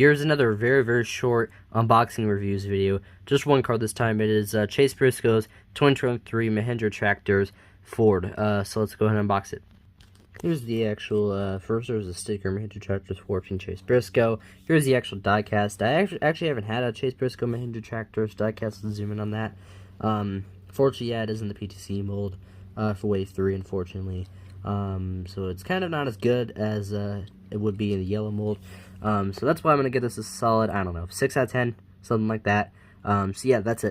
Here's another very, very short unboxing reviews video. Just one card this time. It is Chase Briscoe's 2023 Mahindra Tractors Ford. So let's go ahead and unbox it. Here's the actual, first there's a sticker, Mahindra Tractors Ford from Chase Briscoe. Here's the actual diecast. I actually haven't had a Chase Briscoe Mahindra Tractors diecast. Let's zoom in on that. Fortunately, yeah, it is in the PTC mold for Wave 3, unfortunately. So it's kind of not as good as it would be in the yellow mold. So that's why I'm going to give this a solid, I don't know, 6 out of 10, something like that. So yeah, that's it.